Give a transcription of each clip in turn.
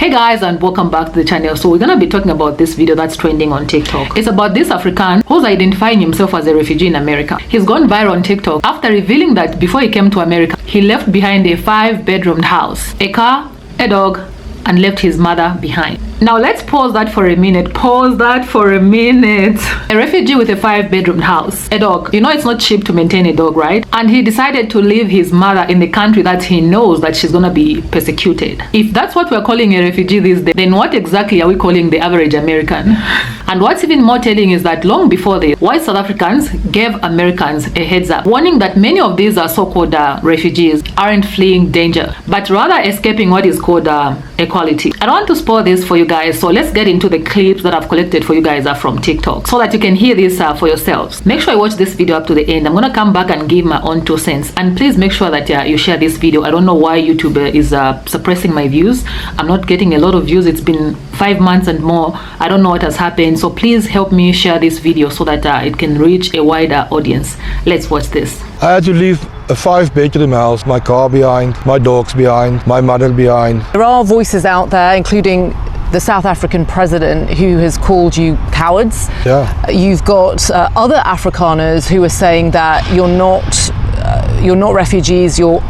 Hey guys, and welcome back to the channel. So we're gonna be talking about this video that's trending on TikTok. It's about this African who's identifying himself as a refugee in America. He's gone viral on TikTok after revealing that before he came to America, he left behind a 5-bedroom house, a car, a dog, and left his mother behind. Now let's pause that for a minute. Pause that for a minute. A refugee with a 5-bedroom house, a dog. You know it's not cheap to maintain a dog, right? And he decided to leave his mother in the country that he knows that she's gonna be persecuted. If that's what we're calling a refugee these days, then what exactly are we calling the average American? And what's even more telling is that long before this, white South Africans gave Americans a heads up, warning that many of these so-called refugees aren't fleeing danger, but rather escaping what is called equality. I don't want to spoil this for you guys, so let's get into the clips that I've collected for you guys from TikTok so that you can hear this for yourselves. Make sure you watch this video up to the end. I'm gonna come back and give my own 2 cents, and please make sure that you share this video. I don't know why YouTube is suppressing my views. I'm not getting a lot of views. It's been 5 months and more. I don't know what has happened, so please help me share this video so that it can reach a wider audience. Let's watch this. I had to leave a 5-bedroom house, my car behind, my dogs behind, my mother behind. There are voices out there, including the South African president, who has called you cowards. Yeah. You've got other Afrikaners who are saying that you're not refugees, you're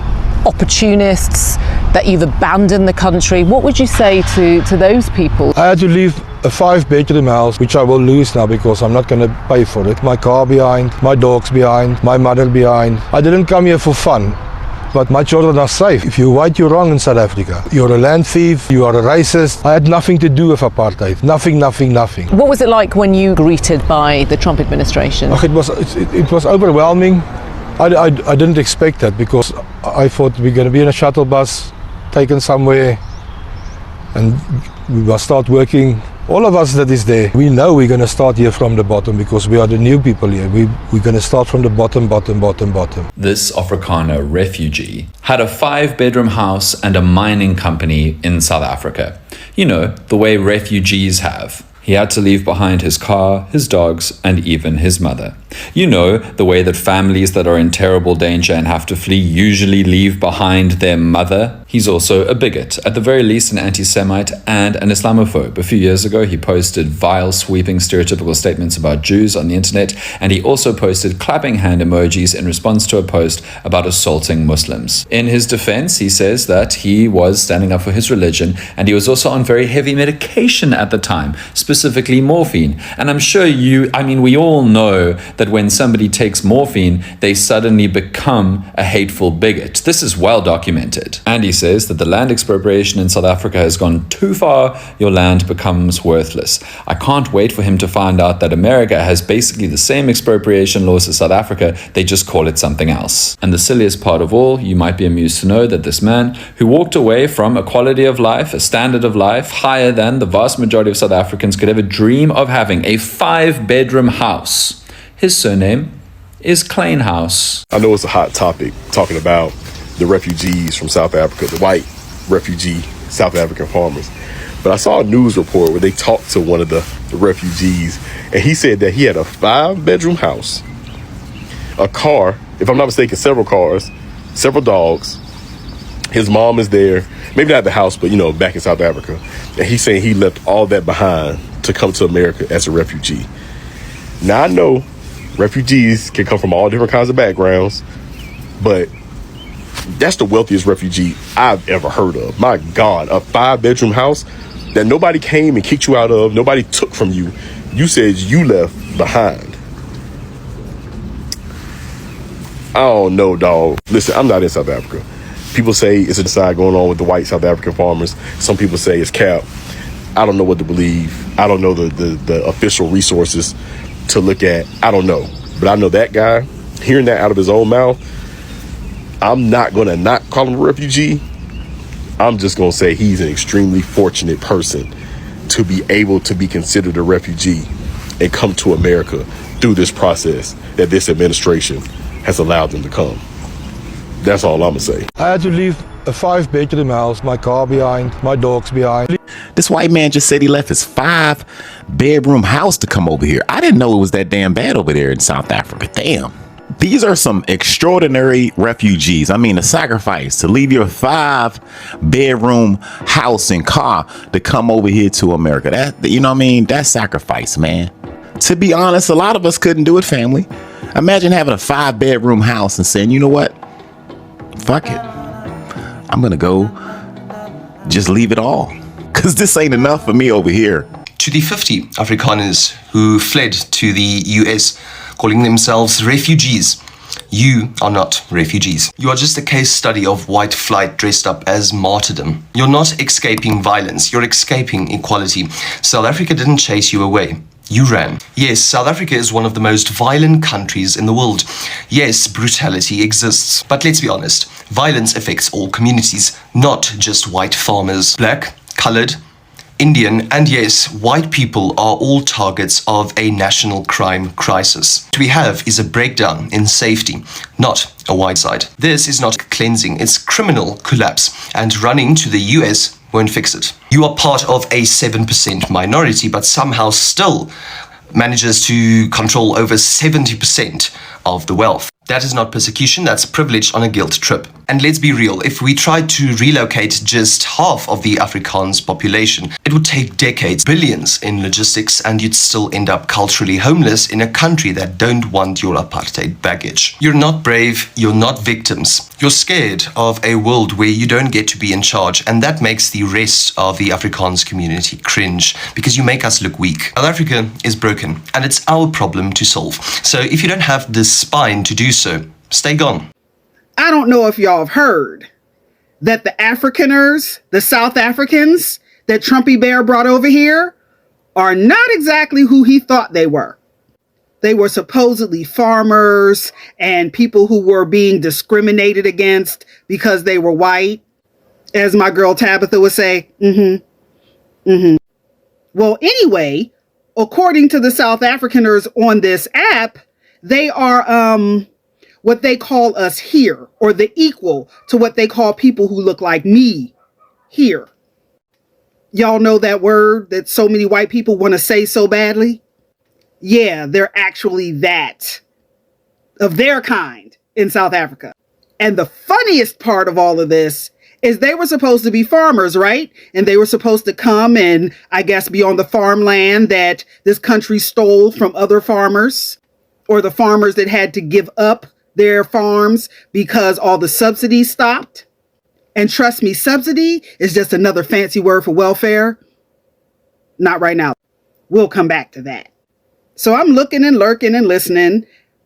opportunists, that you've abandoned the country. What would you say to those people? I had to leave a 5-bedroom house, which I will lose now because I'm not going to pay for it. My car behind, my dogs behind, my mother behind. I didn't come here for fun, but my children are safe. If you're white, you're wrong in South Africa. You're a land thief, you are a racist. I had nothing to do with apartheid. Nothing. What was it like when you were greeted by the Trump administration? It was overwhelming. I didn't expect that because I thought we're going to be in a shuttle bus, taken somewhere, and we will start working. All of us that is there, we know we're going to start here from the bottom because we are the new people here. We're going to start from the bottom. This Afrikaner refugee had a 5-bedroom house and a mining company in South Africa. You know, the way refugees have. He had to leave behind his car, his dogs, and even his mother. You know, the way that families that are in terrible danger and have to flee usually leave behind their mother. He's also a bigot, at the very least an anti-Semite and an Islamophobe. A few years ago, he posted vile, sweeping, stereotypical statements about Jews on the internet, and he also posted clapping hand emojis in response to a post about assaulting Muslims. In his defense, he says that he was standing up for his religion, and he was also on very heavy medication at the time, specifically morphine. And I'm sure we all know that when somebody takes morphine, they suddenly become a hateful bigot. This is well documented. And he says that the land expropriation in South Africa has gone too far, your land becomes worthless. I can't wait for him to find out that America has basically the same expropriation laws as South Africa, they just call it something else. And the silliest part of all, you might be amused to know that this man, who walked away from a quality of life, a standard of life higher than the vast majority of South Africans could ever dream of having, a 5-bedroom house. His surname is Kleinhaus. I know it's a hot topic, talking about the refugees from South Africa, the white refugee South African farmers. But I saw a news report where they talked to one of the refugees, and he said that he had a 5-bedroom house, a car, if I'm not mistaken, several cars, several dogs. His mom is there, maybe not the house, but back in South Africa. And he's saying he left all that behind to come to America as a refugee. Now I know refugees can come from all different kinds of backgrounds, but that's the wealthiest refugee I've ever heard of. My God, a 5-bedroom house that nobody came and kicked you out of, nobody took from you. You said you left behind. I don't know, dog. Listen, I'm not in South Africa. People say it's a decide going on with the white South African farmers. Some people say it's cap. I don't know what to believe. I don't know the official resources to look at. I don't know. But I know that guy, hearing that out of his own mouth, I'm not going to not call him a refugee. I'm just going to say he's an extremely fortunate person to be able to be considered a refugee and come to America through this process that this administration has allowed them to come. That's all I'm going to say. I had to leave a 5-bedroom house, my car behind, my dogs behind. This white man just said he left his 5-bedroom house to come over here. I didn't know it was that damn bad over there in South Africa. Damn. These are some extraordinary refugees. I mean, the sacrifice to leave your 5-bedroom house and car to come over here to America. That, you know what I mean? That's sacrifice, man. To be honest, a lot of us couldn't do it, family. Imagine having a 5-bedroom house and saying, you know what? Fuck it. I'm going to go just leave it all. Because this ain't enough for me over here. To the 50 Afrikaners who fled to the US, calling themselves refugees, you are not refugees. You are just a case study of white flight dressed up as martyrdom. You're not escaping violence, you're escaping equality. South Africa didn't chase you away. You ran. Yes, South Africa is one of the most violent countries in the world. Yes, brutality exists. But let's be honest, violence affects all communities, not just white farmers. Black, colored, Indian, and yes, white people are all targets of a national crime crisis. What we have is a breakdown in safety, not a white side. This is not cleansing, it's criminal collapse, and running to the US won't fix it. You are part of a 7% minority, but somehow still manages to control over 70% of the wealth. That is not persecution, that's privilege on a guilt trip. And let's be real, if we tried to relocate just half of the Afrikaans population, it would take decades, billions in logistics, and you'd still end up culturally homeless in a country that don't want your apartheid baggage. You're not brave, you're not victims. You're scared of a world where you don't get to be in charge, and that makes the rest of the Afrikaans community cringe, because you make us look weak. South Africa is broken, and it's our problem to solve. So if you don't have the spine to do so, stay gone. I don't know if y'all have heard that the Afrikaners, the South Africans that Trumpy Bear brought over here, are not exactly who he thought they were. They were supposedly farmers and people who were being discriminated against because they were white. As my girl Tabitha would say, Well, anyway, according to the South Africaners on this app, they are what they call us here, or the equal to what they call people who look like me here. Y'all know that word that so many white people want to say so badly? Yeah, they're actually that, of their kind in South Africa. And the funniest part of all of this is they were supposed to be farmers, right? And they were supposed to come and, I guess, be on the farmland that this country stole from other farmers, or the farmers that had to give up their farms because all the subsidies stopped. And trust me, subsidy is just another fancy word for welfare. Not right now. We'll come back to that. So I'm looking and lurking and listening.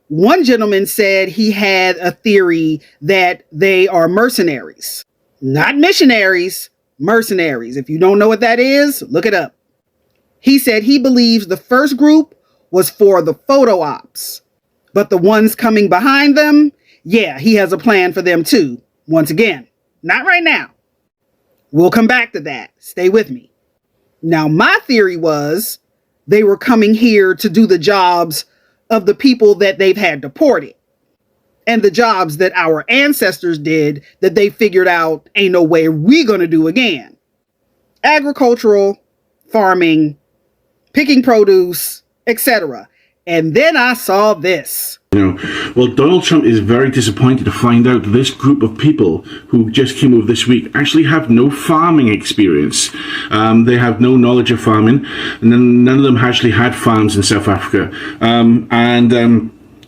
One gentleman said he had a theory that they are mercenaries. Not missionaries, mercenaries. If you don't know what that is, look it up. He said he believes the first group was for the photo ops. But the ones coming behind them, yeah, he has a plan for them too. Once again, not right now. We'll come back to that. Stay with me. Now, my theory was they were coming here to do the jobs of the people that they've had deported. And the jobs that our ancestors did that they figured out ain't no way we gonna do again. Agricultural, farming, picking produce, etc. And then I saw this. Well, Donald Trump is very disappointed to find out that this group of people who just came over this week actually have no farming experience. They have no knowledge of farming, and then none of them actually had farms in South Africa.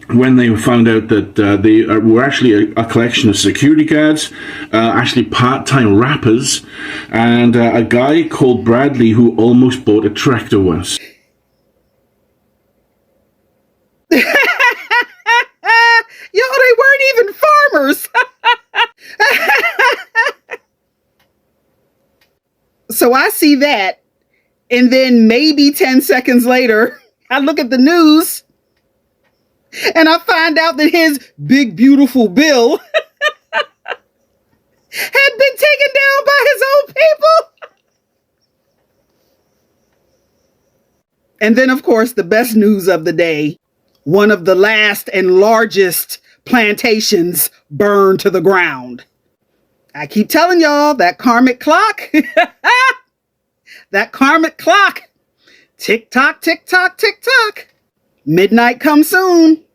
When they found out that they were actually a collection of security guards, actually part-time rappers, and a guy called Bradley who almost bought a tractor once. Yo, they weren't even farmers. So I see that, and then maybe 10 seconds later, I look at the news, and I find out that his big, beautiful bill had been taken down by his own people. And then, of course, the best news of the day. One of the last and largest plantations burned to the ground. I keep telling y'all that karmic clock, that karmic clock, tick tock, tick tock, tick tock. Midnight comes soon.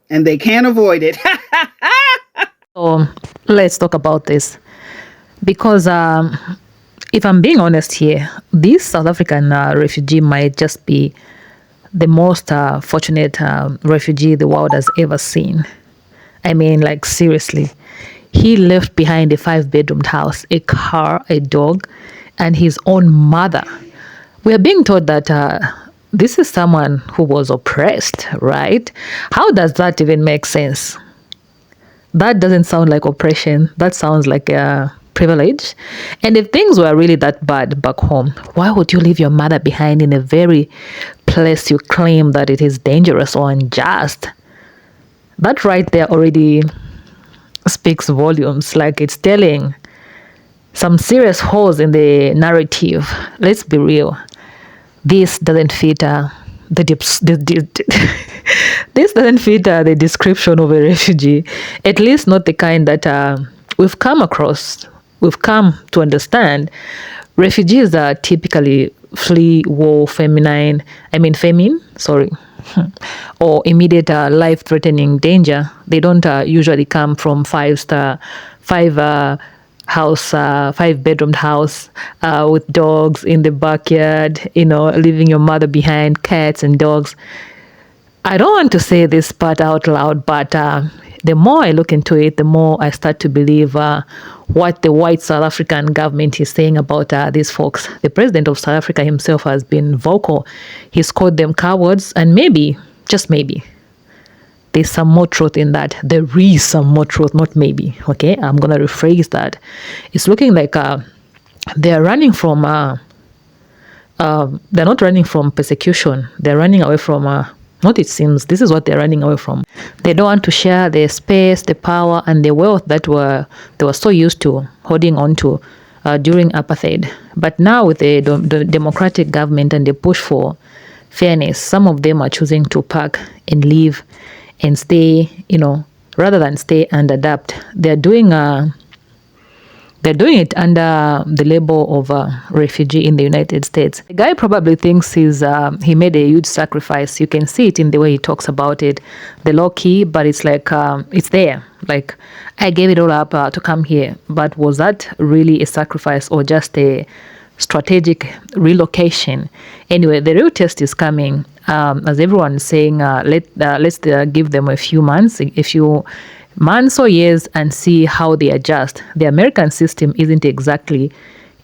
and they can't avoid it. So let's talk about this. Because if I'm being honest here, this South African refugee might just be the most fortunate refugee the world has ever seen. I mean, like, seriously. He left behind a 5-bedroomed house, a car, a dog, and his own mother. We are being told that this is someone who was oppressed, right? How does that even make sense? That doesn't sound like oppression. That sounds like a privilege. And if things were really that bad back home, why would you leave your mother behind in a very place you claim that it is dangerous or unjust? That right there already speaks volumes. Like, it's telling some serious holes in the narrative. Let's be real. This doesn't fit this doesn't fit the description of a refugee. At least not the kind that we've come across. We've come to understand. Refugees are typically flee war, famine, sorry, or immediate life-threatening danger. They don't usually come from 5-bedroomed house with dogs in the backyard, leaving your mother behind, cats and dogs. I don't want to say this part out loud, but the more I look into it, the more I start to believe what the white South African government is saying about these folks. The president of South Africa himself has been vocal. He's called them cowards, and maybe, just maybe, there's some more truth in that. There is some more truth, not maybe. Okay, I'm going to rephrase that. It's looking like they're running from, they're not running from persecution. They're running away from, what it seems, this is what they're running away from. They don't want to share their space, the power, and the wealth that they were so used to holding on to during apartheid. But now with the democratic government and the push for fairness, some of them are choosing to pack and leave and stay, rather than stay and adapt. They're doing it under the label of refugee in the United States. The guy probably thinks he made a huge sacrifice. You can see it in the way he talks about it, the low key, but it's like, it's there. Like, I gave it all up to come here. But was that really a sacrifice or just a strategic relocation? Anyway, the real test is coming. As everyone is saying, let's give them a few months, or years, and see how they adjust. The American system isn't exactly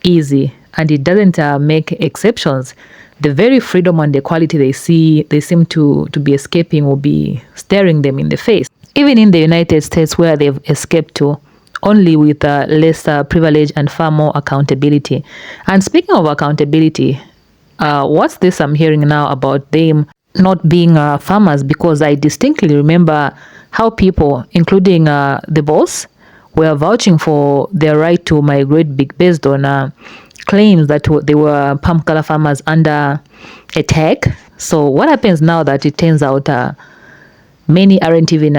easy, and it doesn't make exceptions. The very freedom and equality they seem to be escaping will be staring them in the face. Even in the United States, where they've escaped to, only with less privilege and far more accountability. And speaking of accountability, what's this I'm hearing now about them not being farmers? Because I distinctly remember how people, including the boss, were vouching for their right to migrate based on claims that they were palm color farmers under attack. So what happens now that it turns out many aren't even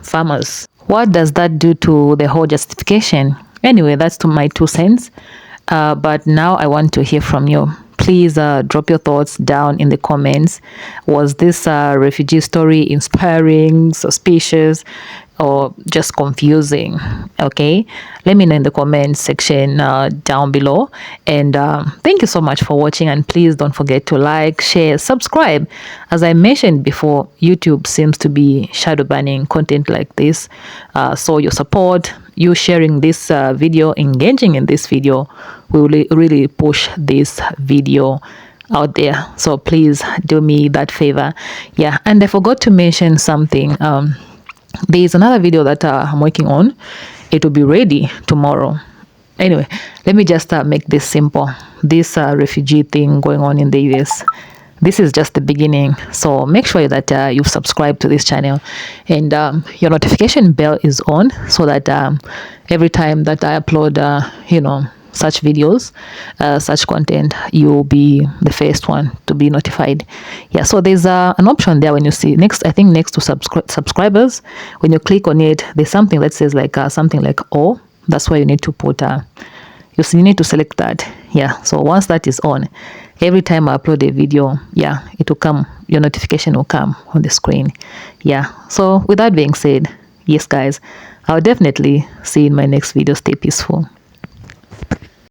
farmers? What does that do to the whole justification? Anyway, that's to my 2 cents. But now I want to hear from you. Please drop your thoughts down in the comments. Was this refugee story inspiring, suspicious, or just confusing? Okay, let me know in the comments section down below. And thank you so much for watching, and please don't forget to like, share, subscribe. As I mentioned before, YouTube seems to be shadow banning content like this, so your support, you sharing this video, engaging in this video, will really push this video out there. So please do me that favor. Yeah, and I forgot to mention something. There's another video that I'm working on. It will be ready tomorrow. Anyway, let me just make this simple. This refugee thing going on in the US, this is just the beginning. So make sure that you've subscribed to this channel, and your notification bell is on, so that every time that I upload such videos, such content, you'll be the first one to be notified. Yeah, so there's an option there when you see next to subscribers. When you click on it, there's something that says like something like all. That's why you need to put you need to select that. Yeah, so once that is on, every time I upload a video, yeah, it will come, your notification will come on the screen. Yeah, so with that being said, yes guys, I'll definitely see you in my next video. Stay peaceful.